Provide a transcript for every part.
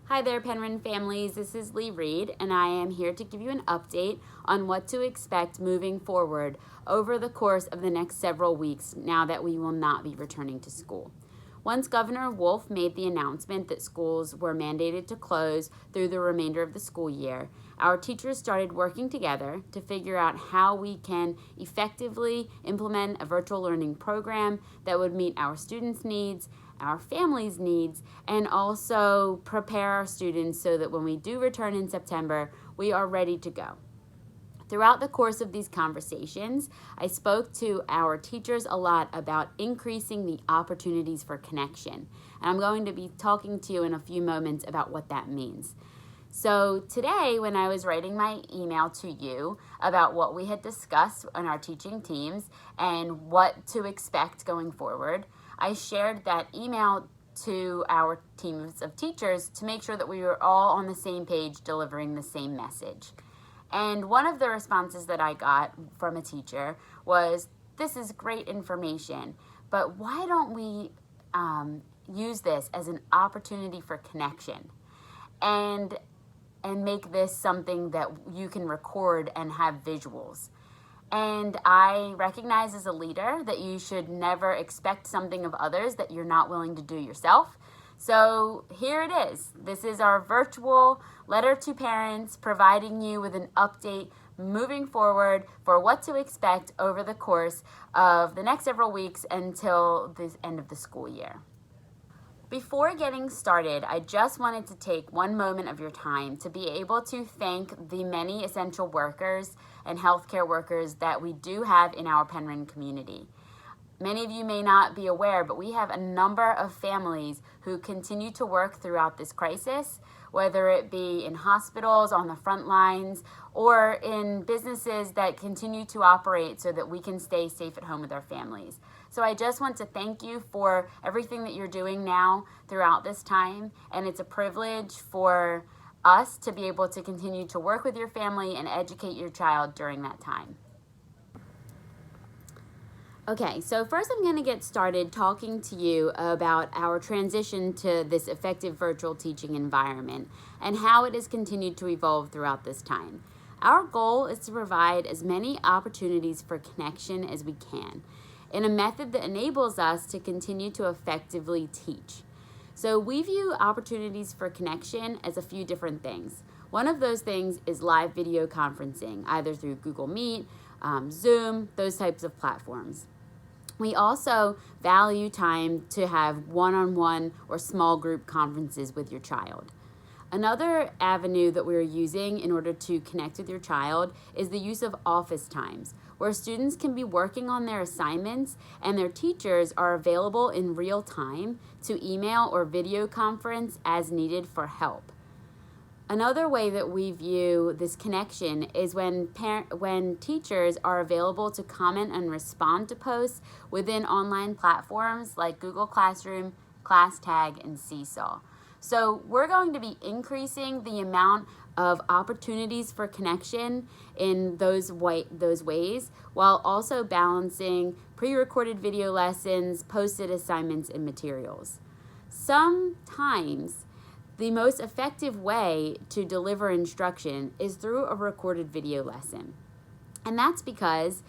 Hi there, Penryn families. This is Lee Reed, and I am here to give you an update on what to expect moving forward over the course of the next several weeks now that we will not be returning to school. Once Governor Wolf made the announcement that schools were mandated to close through the remainder of the school year, our teachers started working together to figure out how we can effectively implement a virtual learning program that would meet our students' needs, our families' needs, and also prepare our students so that when we do return in September, we are ready to go. Throughout the course of these conversations, I spoke to our teachers a lot about increasing the opportunities for connection. And I'm going to be talking to you in a few moments about what that means. So today, when I was writing my email to you about what we had discussed on our teaching teams and what to expect going forward, I shared that email to our teams of teachers to make sure that we were all on the same page delivering the same message. And one of the responses that I got from a teacher was, this is great information, but why don't we use this as an opportunity for connection and make this something that you can record and have visuals. And I recognize as a leader that you should never expect something of others that you're not willing to do yourself. So here it is. This is our virtual letter to parents providing you with an update moving forward for what to expect over the course of the next several weeks until the end of the school year. Before getting started, I just wanted to take one moment of your time to be able to thank the many essential workers and healthcare workers that we do have in our Penryn community. Many of you may not be aware, but we have a number of families who continue to work throughout this crisis, whether it be in hospitals, on the front lines, or in businesses that continue to operate so that we can stay safe at home with our families. So I just want to thank you for everything that you're doing now throughout this time, and it's a privilege for us to be able to continue to work with your family and educate your child during that time. Okay, so first I'm going to get started talking to you about our transition to this effective virtual teaching environment and how it has continued to evolve throughout this time. Our goal is to provide as many opportunities for connection as we can in a method that enables us to continue to effectively teach. So we view opportunities for connection as a few different things. One of those things is live video conferencing, either through Google Meet, Zoom, those types of platforms. We also value time to have one-on-one or small group conferences with your child. Another avenue that we're using in order to connect with your child is the use of office times, where students can be working on their assignments and their teachers are available in real time to email or video conference as needed for help. Another way that we view this connection is when teachers are available to comment and respond to posts within online platforms like Google Classroom, ClassTag, and Seesaw. So we're going to be increasing the amount of opportunities for connection in those ways, while also balancing pre-recorded video lessons, posted assignments, and materials. Sometimes the most effective way to deliver instruction is through a recorded video lesson. And that's because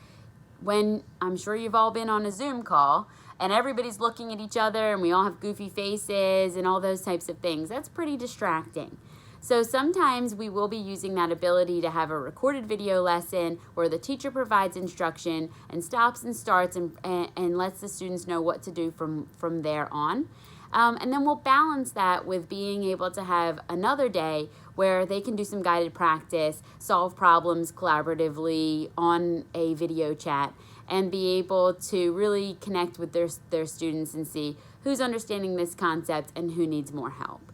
when I'm sure you've all been on a Zoom call and everybody's looking at each other and we all have goofy faces and all those types of things, that's pretty distracting. So sometimes we will be using that ability to have a recorded video lesson where the teacher provides instruction and stops and starts and lets the students know what to do from there on. And then we'll balance that with being able to have another day where they can do some guided practice, solve problems collaboratively on a video chat, and be able to really connect with their students and see who's understanding this concept and who needs more help.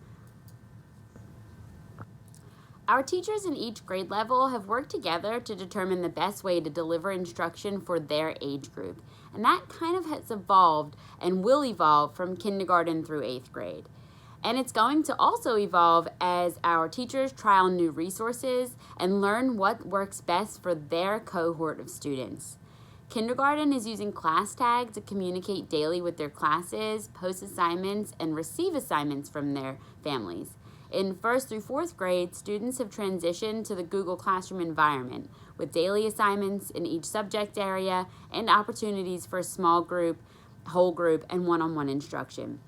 Our teachers in each grade level have worked together to determine the best way to deliver instruction for their age group. And that kind of has evolved and will evolve from kindergarten through 8th grade. And it's going to also evolve as our teachers trial new resources and learn what works best for their cohort of students. Kindergarten is using ClassTag to communicate daily with their classes, post assignments, and receive assignments from their families. In 1st through 4th grade, students have transitioned to the Google Classroom environment with daily assignments in each subject area and opportunities for small group, whole group, and one-on-one instruction.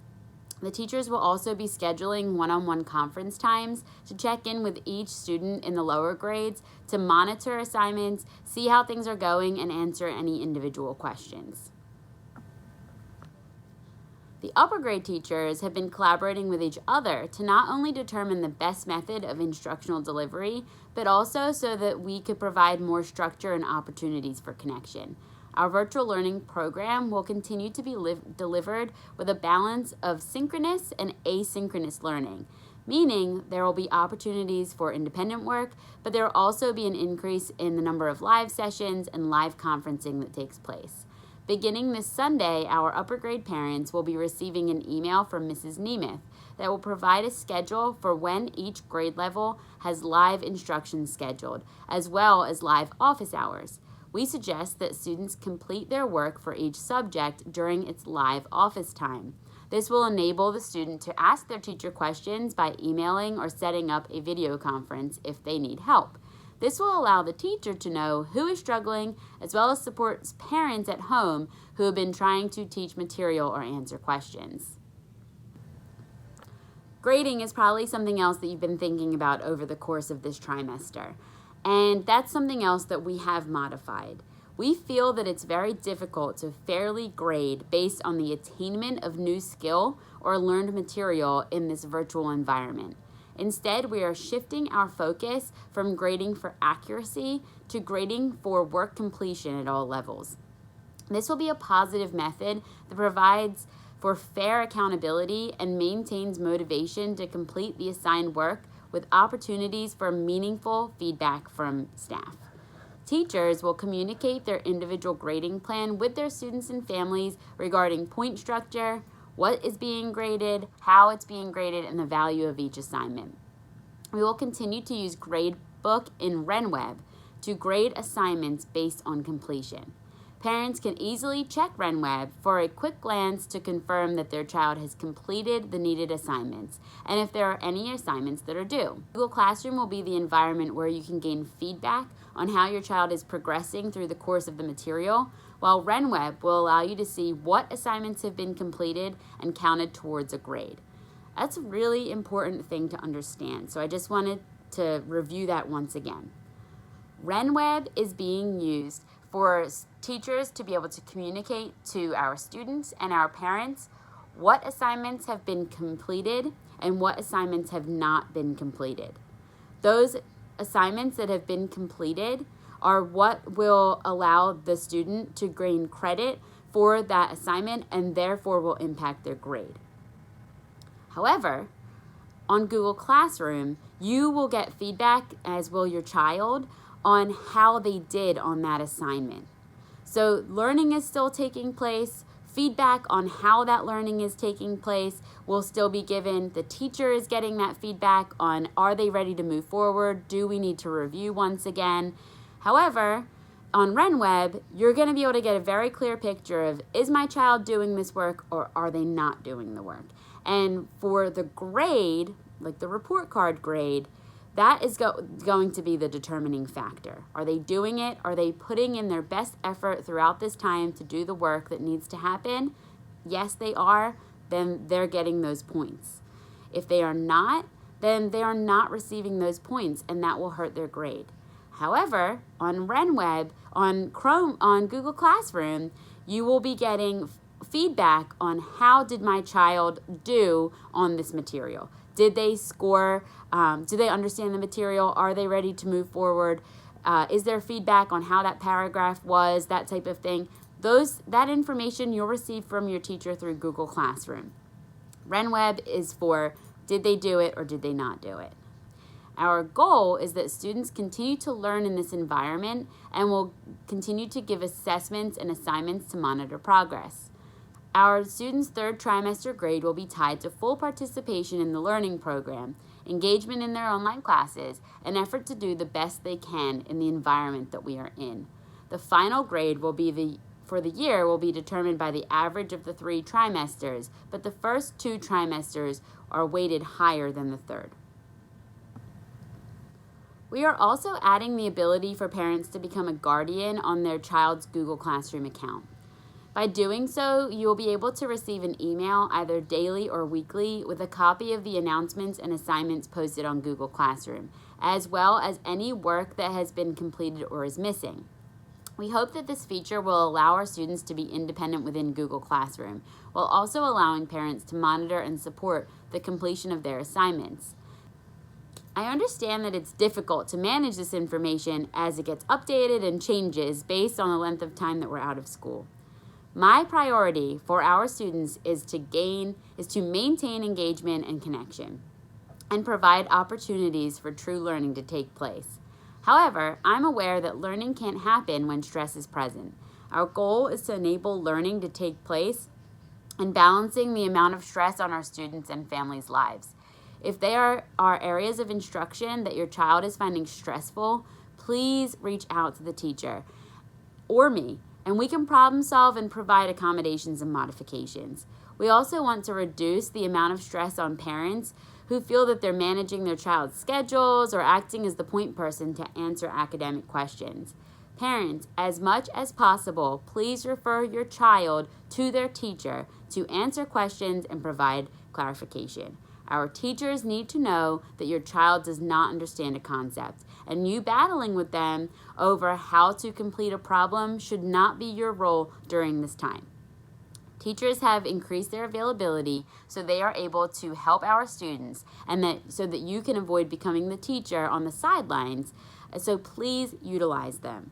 The teachers will also be scheduling one-on-one conference times to check in with each student in the lower grades to monitor assignments, see how things are going, and answer any individual questions. The upper grade teachers have been collaborating with each other to not only determine the best method of instructional delivery, but also so that we could provide more structure and opportunities for connection. Our virtual learning program will continue to be delivered with a balance of synchronous and asynchronous learning, meaning there will be opportunities for independent work, but there will also be an increase in the number of live sessions and live conferencing that takes place. Beginning this Sunday, our upper grade parents will be receiving an email from Mrs. Nemeth that will provide a schedule for when each grade level has live instruction scheduled, as well as live office hours. We suggest that students complete their work for each subject during its live office time. This will enable the student to ask their teacher questions by emailing or setting up a video conference if they need help. This will allow the teacher to know who is struggling, as well as support parents at home who have been trying to teach material or answer questions. Grading is probably something else that you've been thinking about over the course of this trimester, and that's something else that we have modified. We feel that it's very difficult to fairly grade based on the attainment of new skill or learned material in this virtual environment. Instead, we are shifting our focus from grading for accuracy to grading for work completion at all levels. This will be a positive method that provides for fair accountability and maintains motivation to complete the assigned work with opportunities for meaningful feedback from staff. Teachers will communicate their individual grading plan with their students and families regarding point structure, what is being graded, how it's being graded, and the value of each assignment. We will continue to use Gradebook in RenWeb to grade assignments based on completion. Parents can easily check RenWeb for a quick glance to confirm that their child has completed the needed assignments and if there are any assignments that are due. Google Classroom will be the environment where you can gain feedback on how your child is progressing through the course of the material, while RenWeb will allow you to see what assignments have been completed and counted towards a grade. That's a really important thing to understand, so I just wanted to review that once again. RenWeb is being used for teachers to be able to communicate to our students and our parents what assignments have been completed and what assignments have not been completed. Those assignments that have been completed are what will allow the student to gain credit for that assignment and therefore will impact their grade. However, on Google Classroom, you will get feedback, as will your child, on how they did on that assignment. So learning is still taking place. Feedback on how that learning is taking place will still be given. The teacher is getting that feedback on, are they ready to move forward? Do we need to review once again? However, on RenWeb, you're going to be able to get a very clear picture of, is my child doing this work or are they not doing the work? And for the grade, like the report card grade, that is going to be the determining factor. Are they doing it? Are they putting in their best effort throughout this time to do the work that needs to happen? Yes, they are. Then they're getting those points. If they are not, then they are not receiving those points, and that will hurt their grade. However, on RenWeb, on Chrome, on Google Classroom, you will be getting feedback on how did my child do on this material. Did they score? Do they understand the material? Are they ready to move forward? Is there feedback on how that paragraph was, that type of thing? That information you'll receive from your teacher through Google Classroom. RenWeb is for, did they do it or did they not do it? Our goal is that students continue to learn in this environment and will continue to give assessments and assignments to monitor progress. Our students' third trimester grade will be tied to full participation in the learning program, engagement in their online classes, and effort to do the best they can in the environment that we are in. The final grade for the year will be determined by the average of the 3 trimesters, but the first 2 trimesters are weighted higher than the third. We are also adding the ability for parents to become a guardian on their child's Google Classroom account. By doing so, you will be able to receive an email either daily or weekly with a copy of the announcements and assignments posted on Google Classroom, as well as any work that has been completed or is missing. We hope that this feature will allow our students to be independent within Google Classroom, while also allowing parents to monitor and support the completion of their assignments. I understand that it's difficult to manage this information as it gets updated and changes based on the length of time that we're out of school. My priority for our students is to maintain engagement and connection and provide opportunities for true learning to take place. However, I'm aware that learning can't happen when stress is present. Our goal is to enable learning to take place and balancing the amount of stress on our students' and families' lives. If there are areas of instruction that your child is finding stressful, please reach out to the teacher or me, and we can problem solve and provide accommodations and modifications. We also want to reduce the amount of stress on parents who feel that they're managing their child's schedules or acting as the point person to answer academic questions. Parents, as much as possible, please refer your child to their teacher to answer questions and provide clarification. Our teachers need to know that your child does not understand a concept, and you battling with them over how to complete a problem should not be your role during this time. Teachers have increased their availability so they are able to help our students so that you can avoid becoming the teacher on the sidelines, so please utilize them.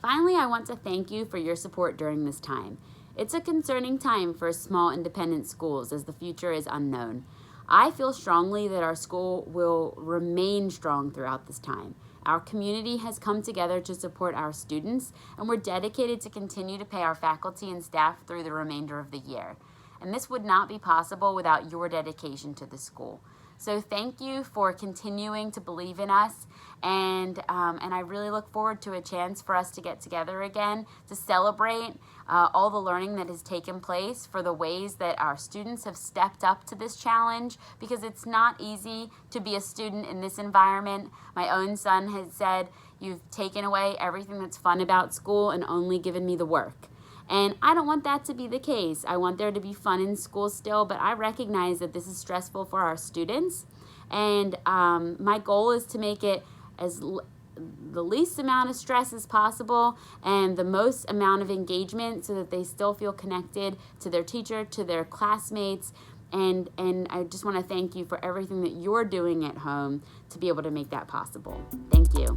Finally, I want to thank you for your support during this time. It's a concerning time for small independent schools as the future is unknown. I feel strongly that our school will remain strong throughout this time. Our community has come together to support our students, and we're dedicated to continue to pay our faculty and staff through the remainder of the year. And this would not be possible without your dedication to the school. So thank you for continuing to believe in us, and I really look forward to a chance for us to get together again to celebrate all the learning that has taken place, for the ways that our students have stepped up to this challenge, because it's not easy to be a student in this environment. My own son has said, "You've taken away everything that's fun about school and only given me the work." And I don't want that to be the case. I want there to be fun in school still, but I recognize that this is stressful for our students. And my goal is to make it the least amount of stress as possible and the most amount of engagement so that they still feel connected to their teacher, to their classmates. And I just want to thank you for everything that you're doing at home to be able to make that possible. Thank you.